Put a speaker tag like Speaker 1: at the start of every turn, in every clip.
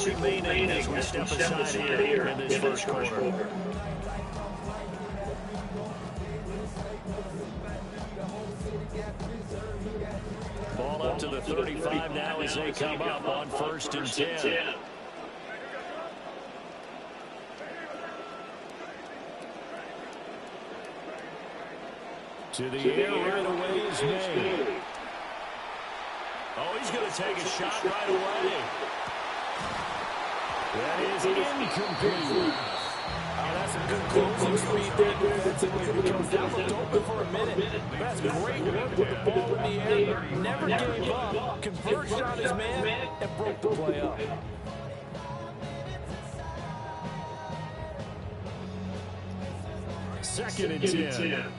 Speaker 1: remaining as we step aside here in this first quarter. Ball up to the 35 now as they come up on 1st and 10. To the air right away is May. Oh, he's going to take a shot right away. That is incomplete.
Speaker 2: Oh, that's a good closing speed there defensively because that looked open for a minute. That's great work with the ball in the air. Never gave up. Converged on his man and broke the play up.
Speaker 1: Second and 10.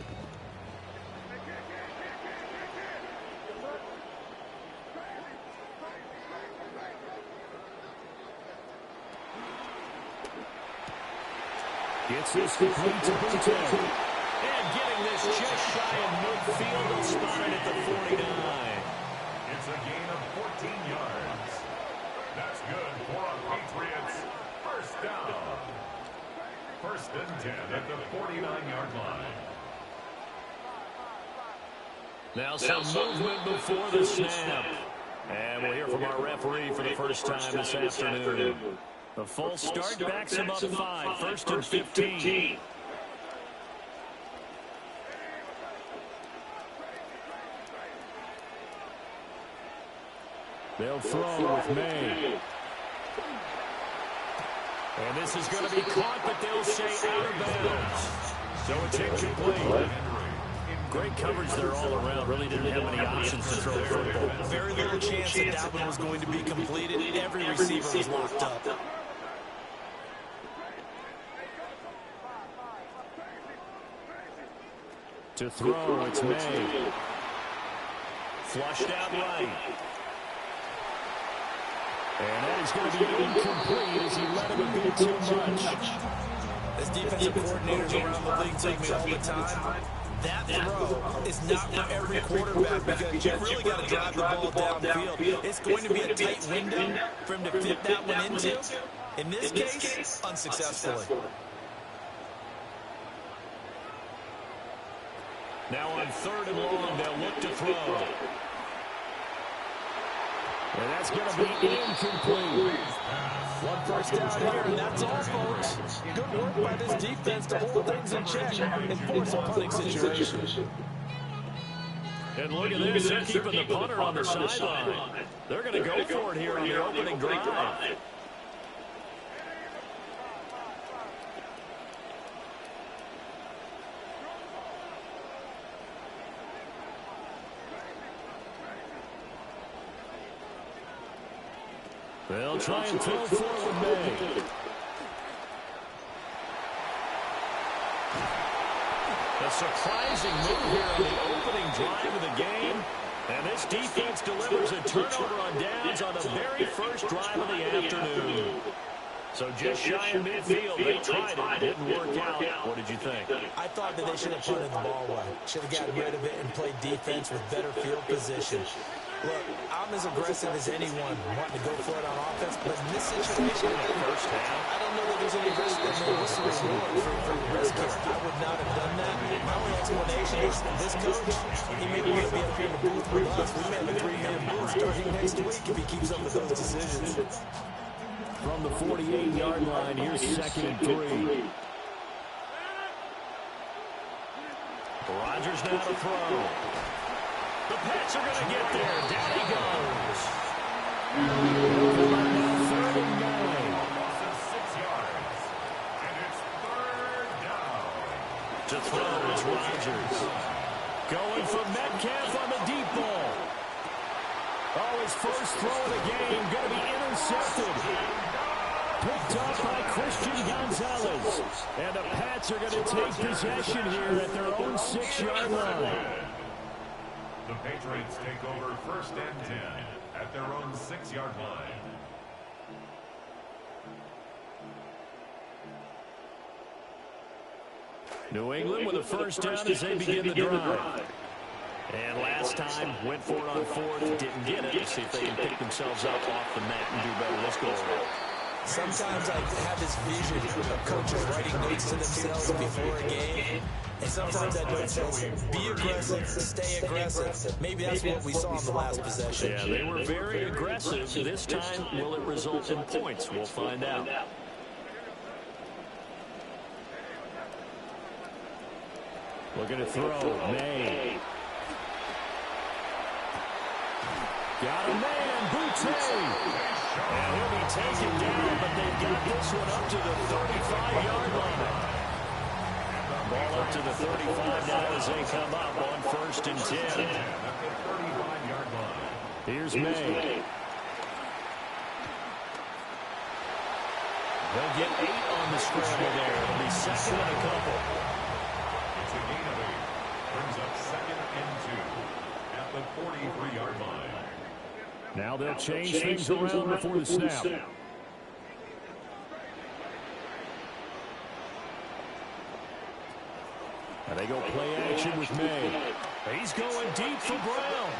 Speaker 1: Gets this complete to Boutte. And getting this just shy of midfield. He'll spot it at the 49.
Speaker 3: It's a gain of 14 yards. That's good for our Patriots. First down. 1st and 10 at the 49-yard line.
Speaker 1: Now some movement before the snap. And we'll hear from our referee for the first time this afternoon. The full start backs him up 5, 1st and 15. They'll throw with May. And this is going to be caught, but they'll say out of bounds. So it's incomplete. Great coverage there all around. Really didn't have any options to throw the football.
Speaker 2: Very little chance that that one was going to be completed. Every receiver was locked up.
Speaker 1: To throw, it's May. Flushed out right. And that is going to be incomplete as he let him a bit too much.
Speaker 2: As defensive coordinators around the league tell me all the time, that throw is not for every quarterback because you really got to drive the ball downfield. It's going to be a tight window for him to fit that one into. In this case, unsuccessfully.
Speaker 1: Now on 3rd and long, they'll look to throw. And that's going to be incomplete.
Speaker 2: One first down here, and that's all, folks. Good work by this defense to hold things in check and force a punting situation.
Speaker 1: And look at this, they're keeping the punter on the sideline. They're going to go for it here on the opening drive. They'll try and throw forward May. A surprising move here on the opening drive of the game. And this defense delivers a turnover on downs on the very first drive of the afternoon. So just shy of midfield, they tried it, didn't work out. What did you think?
Speaker 2: I thought that they should have punted the ball away. Should have gotten rid of it and played defense with better field position. Look, I'm as aggressive as anyone wanting to go for it on offense, but in this situation, in the first half, I don't know that there's any risk that no whistle is reward for risk here. I would not have done that. My only explanation is this coach, he may want to be up here in the booth with us. We may have a 3-man booth starting next week if he keeps up with those decisions.
Speaker 1: From the 48-yard line, here's 2nd and 3. Rodgers now to throw. The Pats are going to get there. Down he goes. 3rd and 9.
Speaker 3: 6 yards. And it's 3rd down.
Speaker 1: To throw is Rodgers. Going for Metcalf on the deep ball. Oh, his first throw of the game going to be intercepted. Picked up by Christian Gonzalez. And the Pats are going to take possession here at their own 6-yard line.
Speaker 3: The Patriots take over 1st and 10 at their own 6-yard line.
Speaker 1: New England with a first down as they begin the drive. And last time, went for it on 4th, didn't get it. Let's see if they can pick themselves up off the mat and do better this go around.
Speaker 2: Sometimes I have this vision of coaches writing notes to themselves before a game, and sometimes that note says, be aggressive, stay aggressive. Maybe that's what we saw in the last possession.
Speaker 1: Yeah, they were very aggressive. This time, will it result in points? We'll find out. Looking to throw, May. Got a man, Boutte. And he'll be taken down, but they've got this one up to the 35-yard line. Ball up to the 35 now as they come up on 1st and 10. Here's May. They'll get 8 on the scramble there. It'll be 2nd and a couple.
Speaker 3: It's a gain of 8. Brings up 2nd and 2 at the 43-yard line.
Speaker 1: Now they'll change things around before the snap. And they go play action with May. He's going deep for Brown.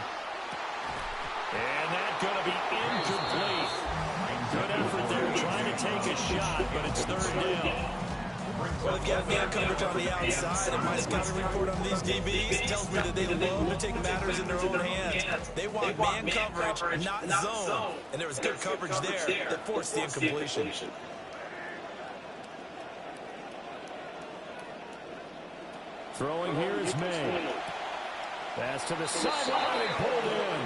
Speaker 1: And that's going to be incomplete. Good effort there trying to take a shot, but it's 3rd down.
Speaker 2: Well, they've got man coverage on the outside, and my scouting report on these DBs tells me that they love to take matters in their own hands. They want man coverage, not zone. And there was good coverage there that forced the incompletion.
Speaker 1: Throwing here is May. Pass to the sideline and pulled in.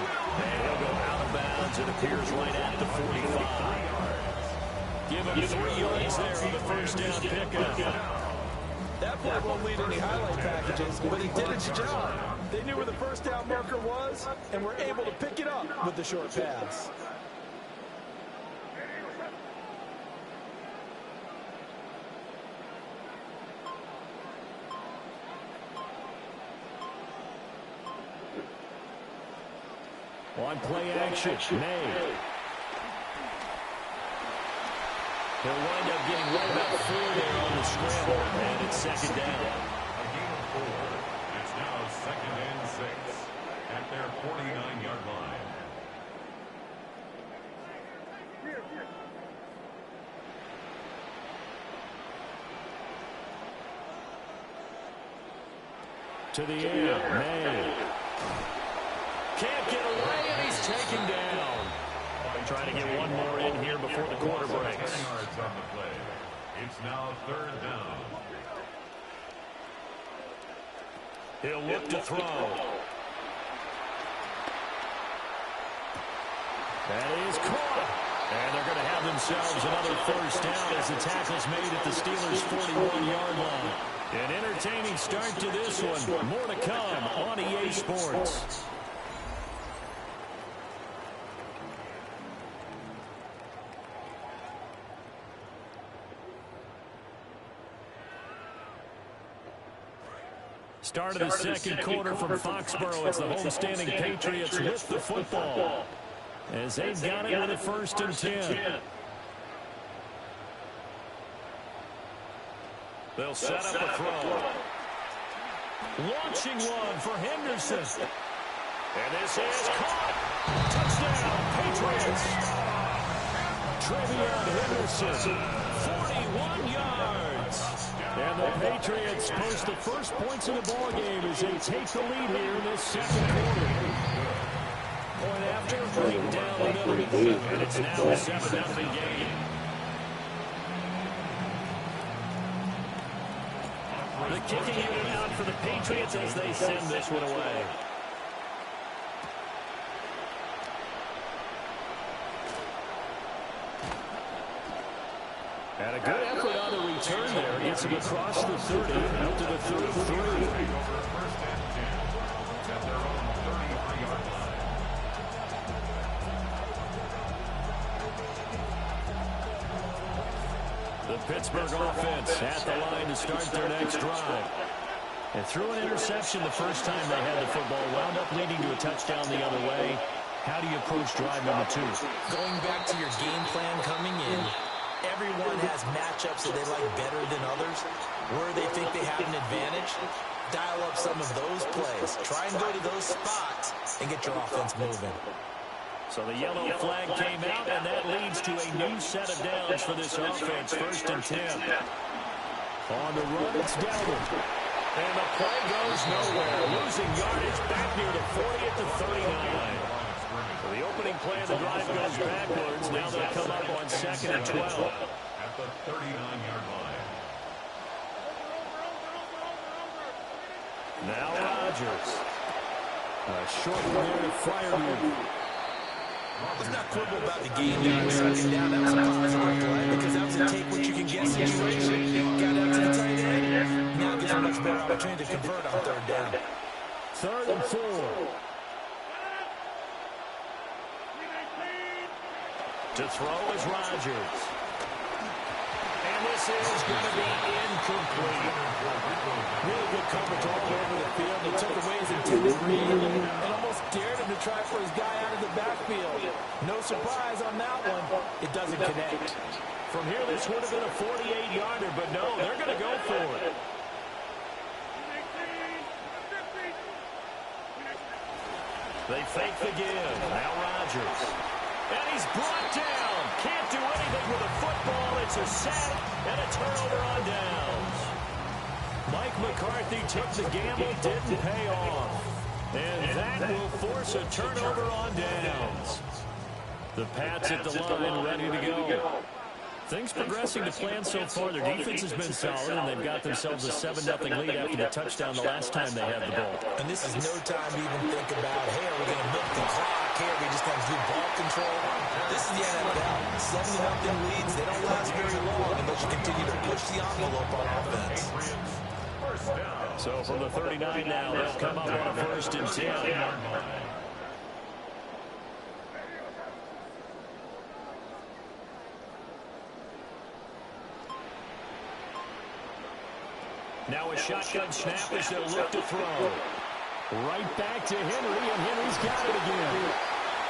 Speaker 1: And he'll go out of bounds. It appears right at the 45. Give him 3 yards there on the 1st down pickup.
Speaker 2: That play won't lead any highlight packages, but it did its job. They knew where the 1st down marker was and were able to pick it up with the short pass.
Speaker 1: On play action, May. He'll wind up getting right about 4 there on the scramble, and it's 2nd down.
Speaker 3: A gain of 4. It's now 2nd and 6 at their 49-yard line.
Speaker 1: To the air, May. Can't get away, and he's taken down. Trying to get one more in here before the quarter breaks.
Speaker 3: 10 yards on the play. It's now 3rd down.
Speaker 1: He'll look to throw. That is caught. And they're going to have themselves another 1st down as the tackle's made at the Steelers' 41-yard line. An entertaining start to this one. More to come on EA Sports. Start of the second quarter from Foxborough. It's the homestanding Patriots with the football, as they've got it with a 1st and 10. They'll set up a throw. Launching one for Henderson. And this is caught. Touchdown, Patriots. Trevion Henderson, 41 yards. And the Patriots post the first points in the ballgame as they take the lead here in this 2nd quarter. Point after, right down the middle. And it's now a 7-0 game. The kicking unit out for the Patriots as they send this one away. And a good effort on the return there. Gets him across the 30, up to the 33. The Pittsburgh offense at the line to start their next drive. And threw an interception the first time they had the football. Wound up leading to a touchdown the other way. How do you approach drive number 2?
Speaker 2: Going back to your game plan coming in, everyone has matchups that they like better than others. Where they think they have an advantage, dial up some of those plays. Try and go to those spots and get your offense moving.
Speaker 1: So the yellow flag came out, and that leads to a new set of downs for this offense. 1st and 10. On the run, it's Dalvin. And the play goes nowhere. Losing yardage back near the 40 at the 39. So the opening play of the drive goes backwards. Now they'll come up on 2nd and 12.
Speaker 3: At the 39-yard line.
Speaker 1: Now Rodgers. A short one there to Freiermuth.
Speaker 2: Let's not quibble about the game here on 2nd down. That was a positive play because that was a take what you can get situation. Got out to the tight end. Now gets a much better opportunity to convert on 3rd down.
Speaker 1: 3rd and 4. To throw is Rodgers. And this is going to be incomplete.
Speaker 2: Really good coverage all over the field. He took away his intended read and almost dared him to try for his guy out of the backfield. No surprise on that one. It doesn't connect.
Speaker 1: From here, this would have been a 48-yarder, but no, they're going to go for it. They fake the give. Now Rodgers. And he's brought down. Can't do anything with a football. It's a sack and a turnover on downs. Mike McCarthy took the gamble, didn't pay off. And that will force a turnover on downs. The Pats at the line, ready to go. Things progressing to plan so far. Their defense has been solid, and they've got themselves a 7-0 lead after the touchdown the last time they had the ball.
Speaker 2: And this is no time to even think about, hey, are we going to milk the clock here? We just got to do ball control. This is the NFL. 7-0 leads. They don't last very long unless you continue to push the envelope on offense.
Speaker 1: So from the 39 now, they'll come up on a 1st and 10. Now a shotgun snap as they'll look to throw. Right back to Henry, and Henry's got it again.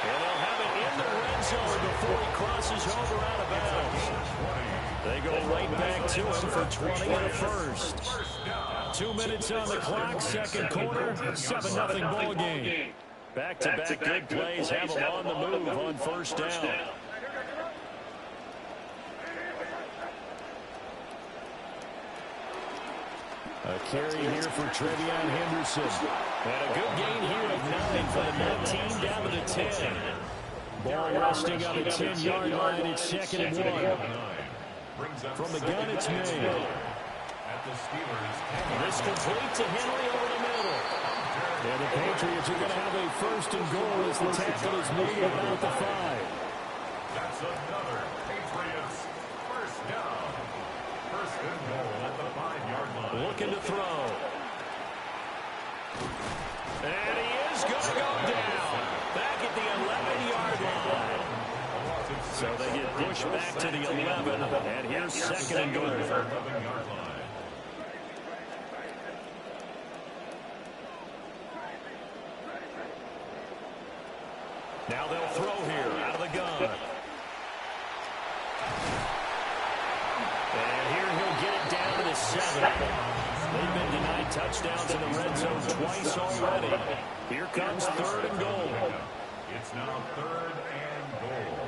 Speaker 1: And they'll have it in the red zone before he crosses over out of bounds. They go right back to him for 20 and a 1st. 2 minutes on the clock, 2nd quarter, 7-0 ball game. Back-to-back good plays have them on the move on 1st down. A carry here for Trevion Henderson. And a good gain here of 9 for the 19 down to the 10. Ball resting on the 10-yard line. It's 2nd and 1. From the gun, it's May. This complete to Henry over the middle. And the Patriots are going to have a 1st and goal as the tackle is made about the 5.
Speaker 3: That's another Patriots 1st down. 1st and goal at the 5-yard line.
Speaker 1: Looking to throw. And he is going to go down. Back at the 11-yard line. So they get pushed back to the 11. And here's 2nd and goal.
Speaker 3: 11-yard line.
Speaker 1: Now they'll throw here out of the gun. And here he'll get it down to the 7. They've been denied touchdowns in the red zone twice already. Here comes 3rd and goal.
Speaker 3: It's now 3rd and goal.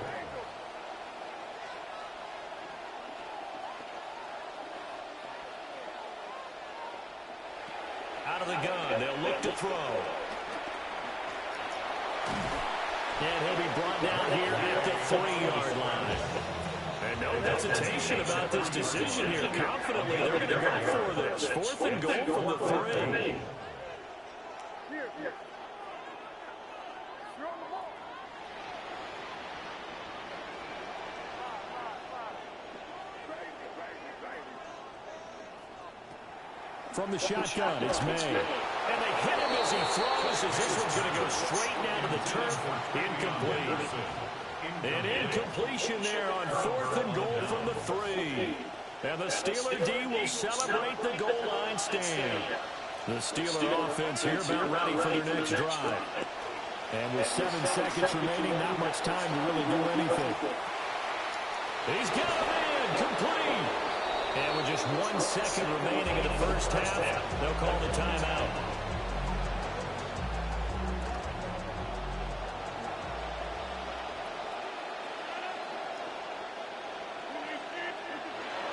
Speaker 1: Out of the gun, they'll look to throw. And he'll be brought down here at the 3-yard line. And no hesitation about this decision here. Confidently, they're going to go for this. 4th and goal from the 3. From the shotgun, it's May. And they hit him as he throws, as this one's going to go straight down to the turf. Incomplete. An incompletion there on 4th and goal from the 3. And the Steeler D will celebrate the goal line stand. The Steeler offense here about ready for their next drive. And with 7 seconds remaining, not much time to really do anything. He's got a man, complete. And with just 1 second remaining in the first half, they'll call the timeout.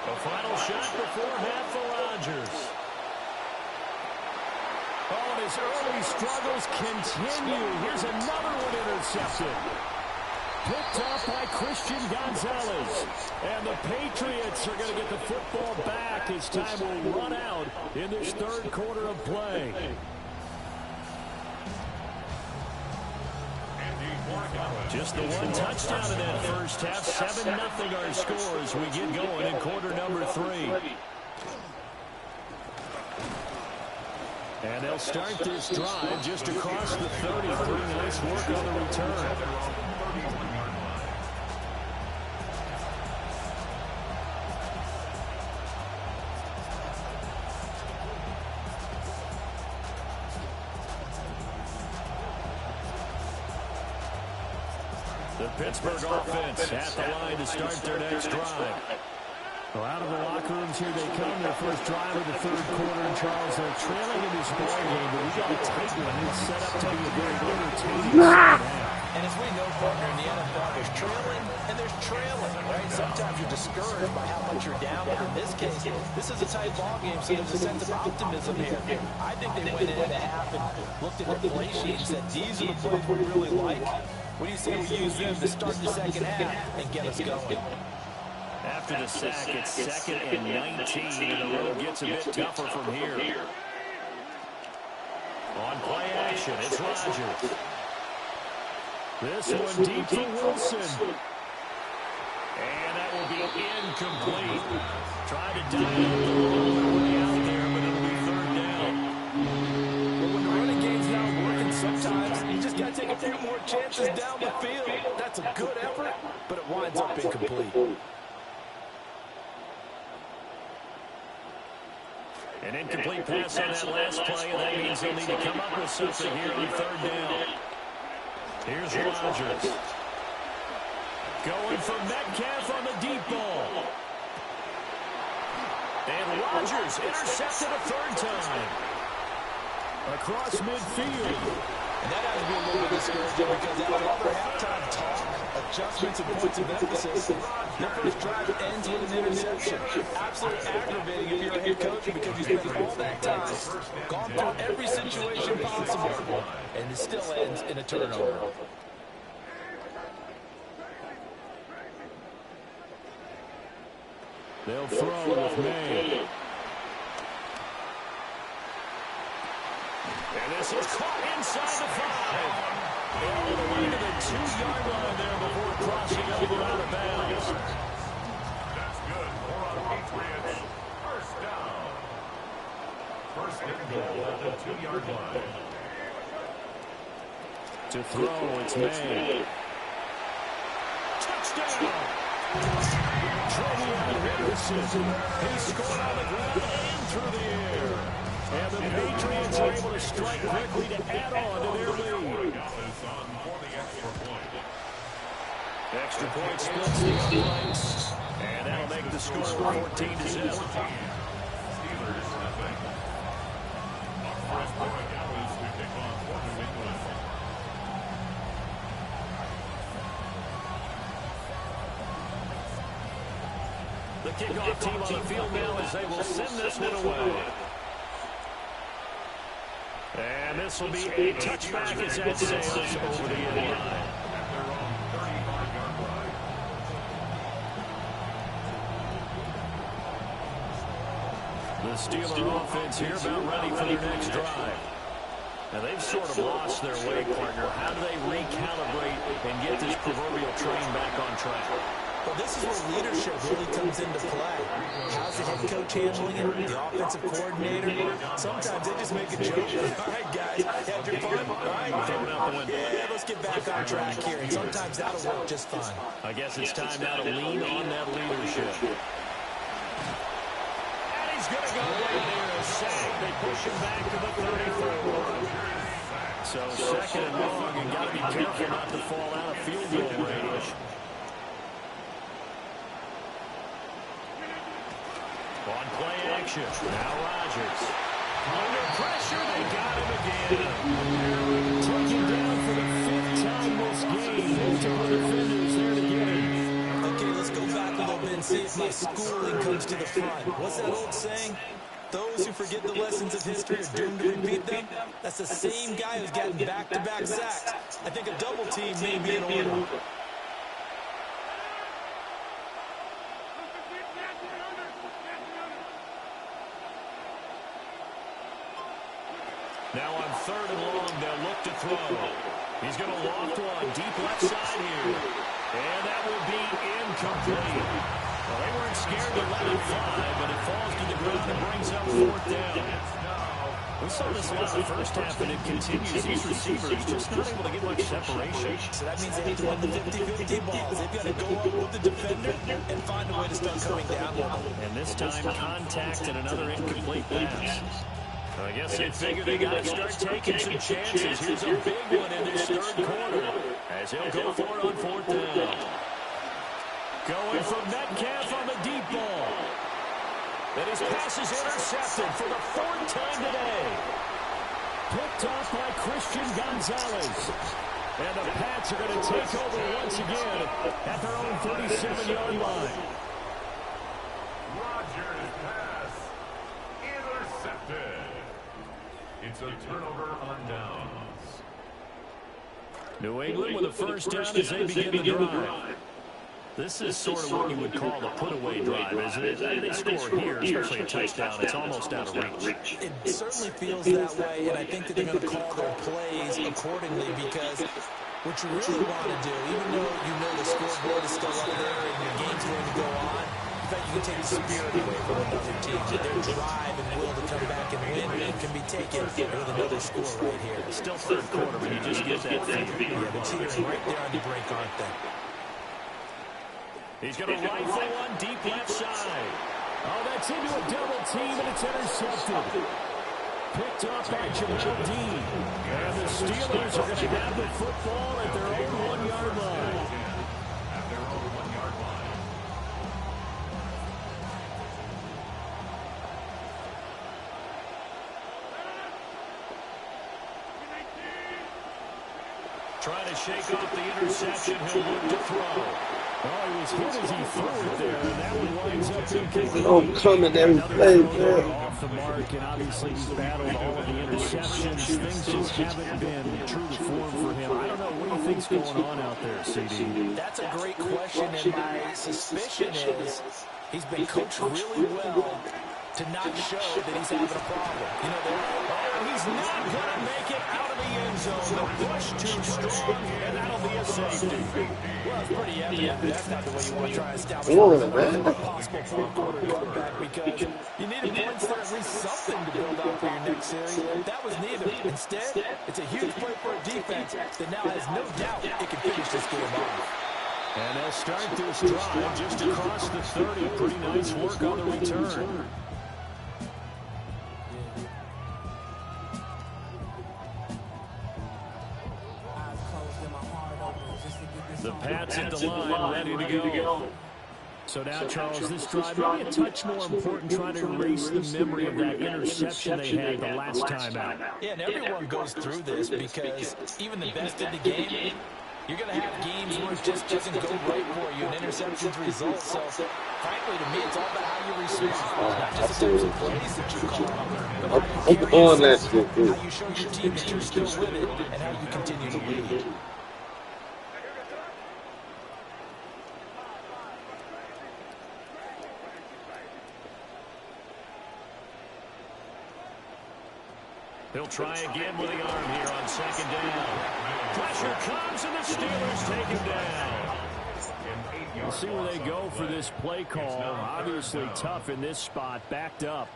Speaker 1: A final shot before half for Rodgers. Oh, and his early struggles continue. Here's another one intercepted. Picked up by Christian Gonzalez. And the Patriots are going to get the football back as time will run out in this third quarter of play. Just the one touchdown in that first half. 7-0 our score as we get going in quarter number 3. And they'll start this drive just across the 30. Pretty nice work on the return. The Pittsburgh offense at the line to start their next drive. Well, out of the locker rooms here they come. Their first drive of the third quarter. And Charles, they're trailing in this ball game, but we got a tight one. It's set up to be a very entertaining second half.
Speaker 2: And as we know, partner, in the NFL, there's trailing and there's trailing, right? Sometimes you're discouraged by how much you're down, but in this case, this is a tight ball game, so there's a sense of optimism here. I think they went into half and looked at the play sheet and said, these are the plays we really like. What do you say we use them to start the second half and get us going?
Speaker 1: After the sack, it's 2nd and 19, and the road gets a bit tougher from here. On play action, it's Rodgers. This one deep for Wilson. And that will be incomplete. Trying to dive the long way out there, but it'll be third down.
Speaker 2: Well, when the running game's not working, sometimes you just got to take a few more chances down the field. That's a good effort, but it winds up incomplete.
Speaker 1: An incomplete pass on that last play, and that means they'll need to come up with something here on third down. Here's Rodgers. Going for Metcalf on the deep ball. And Rodgers intercepted a third time. Across midfield.
Speaker 2: And that has to be a little bit discouraging because after all their halftime talk, adjustments and points of emphasis, their first drive ends with an interception. Absolutely aggravating if you're a head coach because you spent all that time, gone through every situation possible, and it still ends in a turnover.
Speaker 1: They'll throw with May. And this is caught inside the 5. All the way to the 2-yard line there before crossing over out of bounds.
Speaker 3: That's good for the Patriots. First down. First and goal at the 2-yard line.
Speaker 1: To throw, it's May. Touchdown! Trevion Henderson. He scored on the ground and through the air. And the Patriots are able to strike quickly to add on to their lead. Extra point splits the uprights. And that'll make the score 14-7. The kickoff team on the field now as they will send this one away. And this will be a touchback as that sails over the end line. The Steeler offense here about ready for their next drive. Now they've sort of lost their way, partner. How do they recalibrate and get this proverbial train back on track?
Speaker 2: Well, this is where leadership really comes into play. How's the head coach handling it? The offensive coordinator? Sometimes they just make a joke. All right, guys, had your fun? All right,
Speaker 1: throw it out the window.
Speaker 2: Yeah, let's get back on track here. And sometimes that'll work just fine.
Speaker 1: I guess it's time now to lean on that leadership. And he's going to go right there. A sack. They push him back to the 34. So second and long, and got to be careful not to fall out of field goal range. On play action, now Rodgers. Under pressure, they got him again. Taken down for the 5th time this game. Multiple defenders there to get him.
Speaker 2: Okay, let's go back a little bit and see if my schooling comes to the front. What's that old saying? Those who forget the lessons of history are doomed to repeat them. That's the same guy who's gotten back-to-back sacks. I think a double team may be in order.
Speaker 1: Now on 3rd and long, they'll look to throw. He's going to loft one deep left side here. And that will be incomplete. Well, they weren't scared to let it fly, but it falls to the ground and brings up 4th down. We saw this a lot in the first half, and it continues. These receivers just not able to get much separation.
Speaker 2: So that means they have to win the 50-50 balls. They've got to go up with the defender and find a way to start coming down with them.
Speaker 1: And this time, contact and another incomplete pass. I guess they figured they got to start taking some chances. Here's a big one in this 3rd quarter as he'll go for it on 4th down. Going from Metcalf on the deep ball. And his pass is intercepted for the 4th time today. Picked off by Christian Gonzalez. And the Pats are going to take over once again at their own 37-yard line.
Speaker 3: Rodgers' pass intercepted. It's a turnover on downs.
Speaker 1: New England with a first down as they begin the drive. This is sort of what you would call a put-away drive, isn't it? They score here, especially a touchdown. It's almost out of reach.
Speaker 2: It certainly feels that way, and I think that they're going to call their plays accordingly because what you really want to do, even though you know the scoreboard is still up there and your game's going to go on, in fact, you can take the spirit away from another team. That their drive and will to come back and win can be taken with another score right here.
Speaker 1: Still 3rd quarter, but you just get that feel.
Speaker 2: Yeah, they're teetering right there on the break, aren't they?
Speaker 1: He's going to rifle one deep left side. Oh, that's into a double team, and it's intercepted. Picked up by Jamel Dean. And the Steelers are going to have the football at their own 1-yard line.
Speaker 3: At their own 1-yard line.
Speaker 1: Trying to shake off the interception. He'll look to throw. Oh, he was hit as he threw it there, and that one winds up incomplete.
Speaker 4: Oh, coming every play, man.
Speaker 1: Off the mark, and obviously he's battled all of the interceptions. Things just haven't been true to form for him. I don't know. What do you think's going on out there, CD?
Speaker 2: That's a great question, and my suspicion is he's been coached really well to not show that he's having a problem. You know, he's not going to make it out of the end zone. The push too strong, and that'll be a safety. Well, it's pretty evident that's not the way you want to try to establish a possible 4-quarter comeback because you need points there, at least something to build up for your next series. That was neither. Instead, it's a huge play for a defense that now has no doubt it can finish this game off.
Speaker 1: And they'll start this drive just across the 30. Pretty nice work on the return. The Pats at the line, ready to go. So now, Charles, this drive maybe a touch more important, trying to erase the memory of that interception they had the last time out.
Speaker 2: Yeah, and everyone goes through this because even the best in the game, you're going to have games where it just doesn't go right for you, and interceptions result. So, frankly, to me, it's all about how you respond, not just in terms of plays that you call, but how you carry yourself, how you show your team that you're still with it, and how you continue to lead.
Speaker 1: He'll try again with the arm here on 2nd down. Pressure comes, and the Steelers take him down. We'll see where they go for this play call. Obviously tough in this spot, backed up.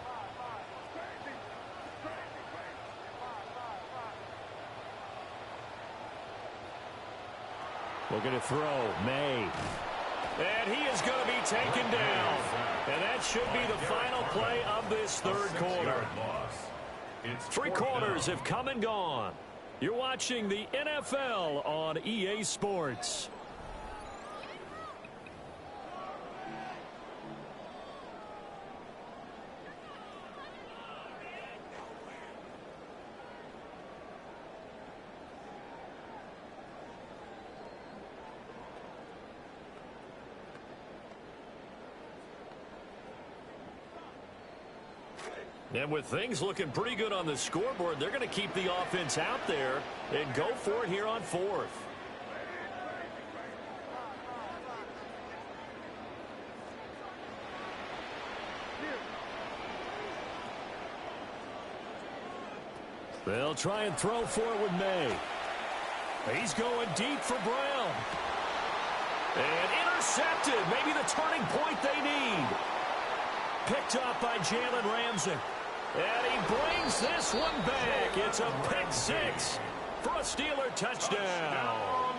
Speaker 1: Looking to throw, May. And he is going to be taken down. And that should be the final play of this 3rd quarter. 3 quarters have come and gone. You're watching the NFL on EA Sports. And with things looking pretty good on the scoreboard, they're going to keep the offense out there and go for it here on fourth. They'll try and throw for it with May. He's going deep for Brown. And intercepted. Maybe the turning point they need. Picked up by Jalen Ramsey. And he brings this one back. It's a pick six for a Steeler touchdown.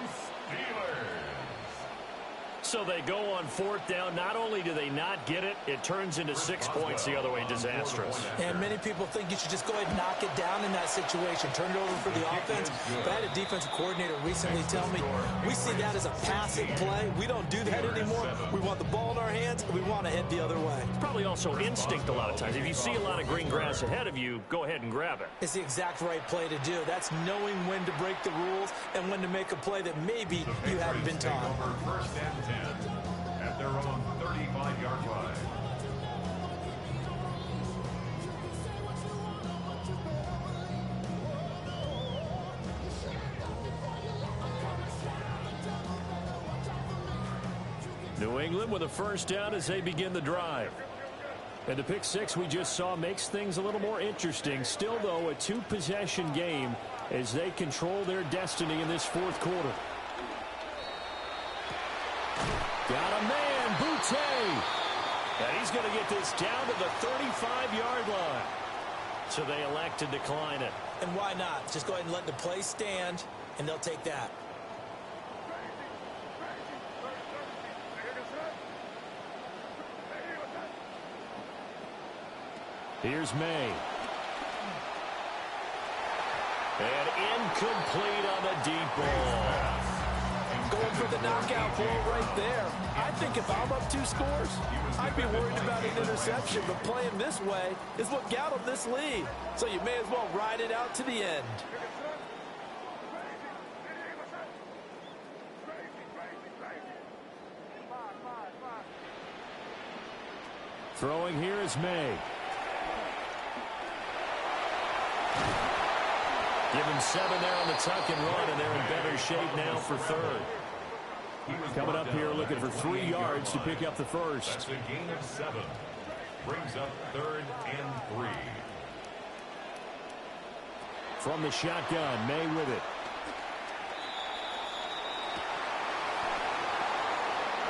Speaker 1: So they go on fourth down. Not only do they not get it, it turns into 6 points the other way. Disastrous.
Speaker 2: And many people think you should just go ahead and knock it down in that situation. Turn it over for the offense. But I had a defensive coordinator recently tell me, we see that as a passive play. We don't do that anymore. We want the ball in our hands, and we want to head the other way.
Speaker 1: It's probably also instinct a lot of times. If you see a lot of green grass ahead of you, go ahead and grab it.
Speaker 2: It's the exact right play to do. That's knowing when to break the rules and when to make a play that maybe you haven't been taught.
Speaker 3: First and 10 at their own 35-yard line.
Speaker 1: New England with a first down as they begin the drive. And the pick six we just saw makes things a little more interesting. Still, though, a two-possession game as they control their destiny in this fourth quarter. Got a man, Boutte. And he's going to get this down to the 35-yard line. So they elect to decline it.
Speaker 2: And why not? Just go ahead and let the play stand, and they'll take that.
Speaker 1: Here's May. And incomplete on the deep ball.
Speaker 5: Going for the knockout blow right there. I think if I'm up 2 scores, I'd be worried about an interception, but playing this way is what got him this lead. So you may as well ride it out to the end.
Speaker 1: Throwing here is May. Give him 7 there on the tuck and run, and they're in better shape now for third. Coming up here looking for 3 yards to pick up the first.
Speaker 3: That's a gain of 7. Brings up 3rd and 3.
Speaker 1: From the shotgun, May with it.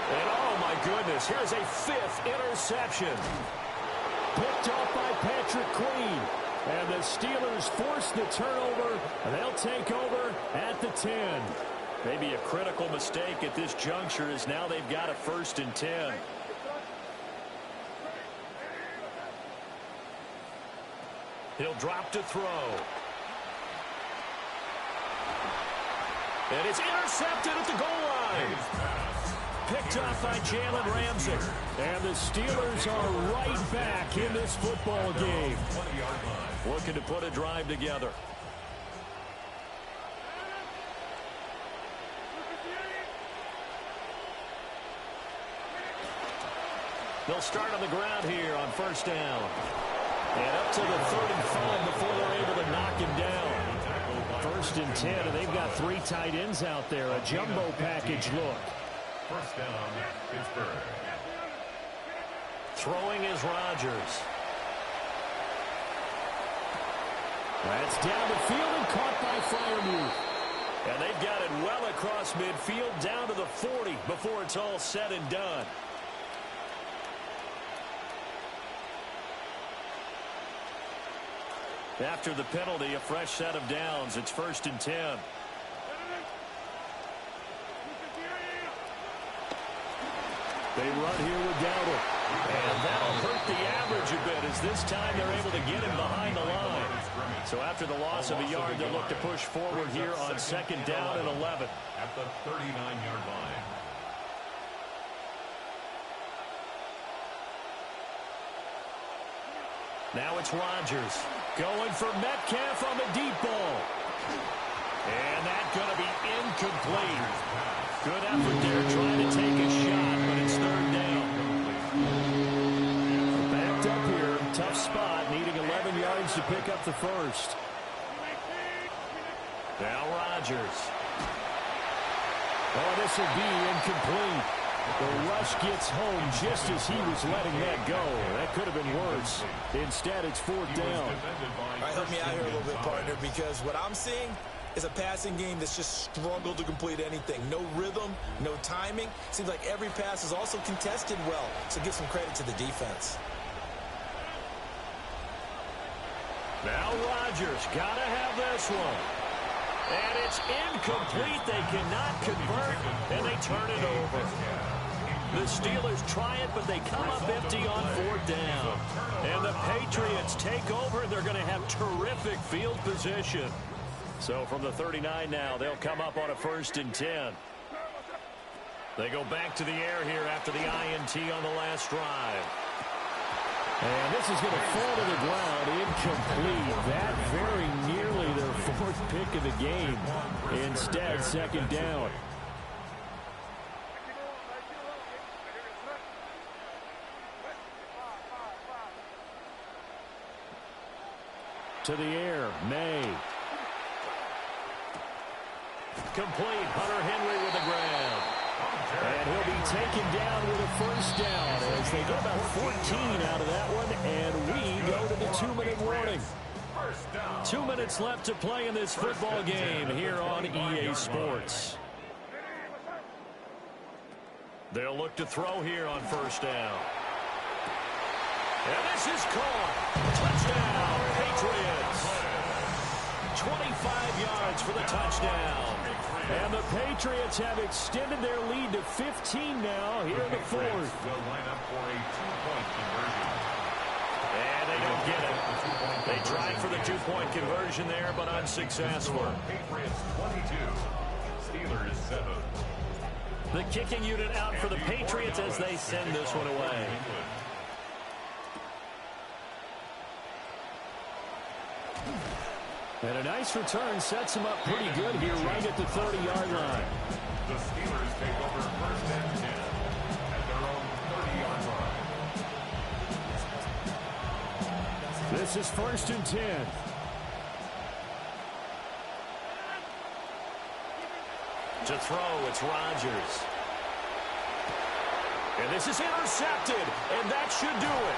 Speaker 1: And oh my goodness, here's a 5th interception. Picked off by Patrick Queen. And the Steelers force the turnover. And they'll take over at the 10. Maybe a critical mistake at this juncture is now they've got a 1st and 10. He'll drop to throw. And it's intercepted at the goal line. Picked off by Jalen Ramsey. And the Steelers are right back in this football game. Looking to put a drive together. They'll start on the ground here on 1st down. And up to the 35 before they're able to knock him down. 1st and 10, and they've got 3 tight ends out there. A jumbo package look.
Speaker 3: 1st down, Pittsburgh.
Speaker 1: Throwing is Rodgers. That's down the field and caught by Freiermuth. And they've got it well across midfield down to the 40 before it's all said and done. After the penalty, a fresh set of downs. It's 1st and 10. They run here with Dowdle. And that'll hurt the average a bit as this time they're able to get him behind the line. So after the loss of a yard, they'll look to push forward here on 2nd down and 11.
Speaker 3: At the 39-yard line.
Speaker 1: Now it's Rodgers going for Metcalf on the deep ball. And that's going to be incomplete. Good effort there trying to take a shot, but it's 3rd down. Backed up here, tough spot, needing 11 yards to pick up the first. Now Rodgers. Oh, this will be incomplete. The rush gets home just as he was letting that go. That could have been worse. Instead, it's fourth down.
Speaker 2: All right, help me out here a little bit, partner, because what I'm seeing is a passing game that's just struggled to complete anything. No rhythm, no timing. Seems like every pass is also contested well, so give some credit to the defense.
Speaker 1: Now Rodgers, got to have this one. And it's incomplete. They cannot convert, and they turn it over. The Steelers try it, but they come up empty on fourth down. And the Patriots take over, and they're going to have terrific field position. So from the 39 now, they'll come up on a 1st and 10. They go back to the air here after the INT on the last drive. And this is going to fall to the ground, incomplete. That very nearly their 4th pick of the game. Instead, 2nd down. To the air, May. Complete, Hunter Henry with the grab. And he'll be taken down with a 1st down as they get about 14 out of that one, and we go to the 2-minute warning. 2 minutes left to play in this football game here on EA Sports. They'll look to throw here on 1st down. And this is caught. Touchdown, Patriots. 25 yards for the touchdown. And the Patriots have extended their lead to 15 now here in the 4th.
Speaker 3: Will line up for a 2-point conversion.
Speaker 1: And they don't get it. They tried for the 2-point conversion there, but unsuccessful.
Speaker 3: Patriots 22, Steelers 7.
Speaker 1: The kicking unit out for the Patriots as they send this one away. And a nice return sets him up pretty good here right at the 30-yard line.
Speaker 3: The Steelers take over 1st and 10 at their own 30-yard line.
Speaker 1: This is 1st and 10. To throw, it's Rodgers. And this is intercepted, and that should do it.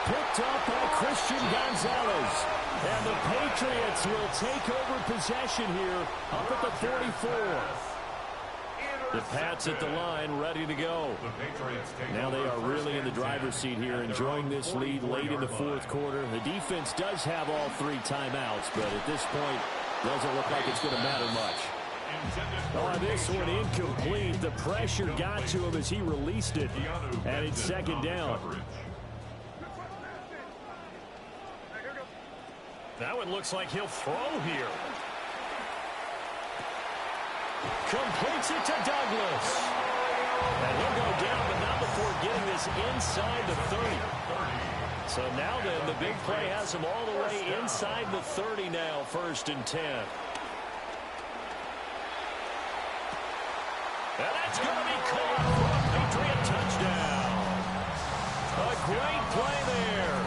Speaker 1: Picked up by Christian Gonzalez. And the Patriots will take over possession here up at the 44. The Pats at the line, ready to go. Now they are really in the driver's seat here, enjoying this lead late in the 4th quarter. The defense does have all 3 timeouts, but at this point, doesn't look like it's going to matter much. Oh, this one incomplete. The pressure got to him as he released it, and it's 2nd down. Now it looks like he'll throw here. Completes it to Douglas. And he'll go down, but not before getting this inside the 30. So now then, the big play has him all the way inside the 30 now, 1st and 10. And that's going to be caught for a Patriot touchdown. A great play there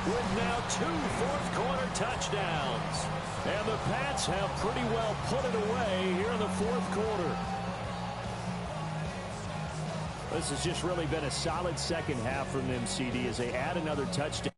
Speaker 1: with now 2 fourth-quarter touchdowns. And the Pats have pretty well put it away here in the 4th quarter. This has just really been a solid second half from them, CD, as they add another touchdown.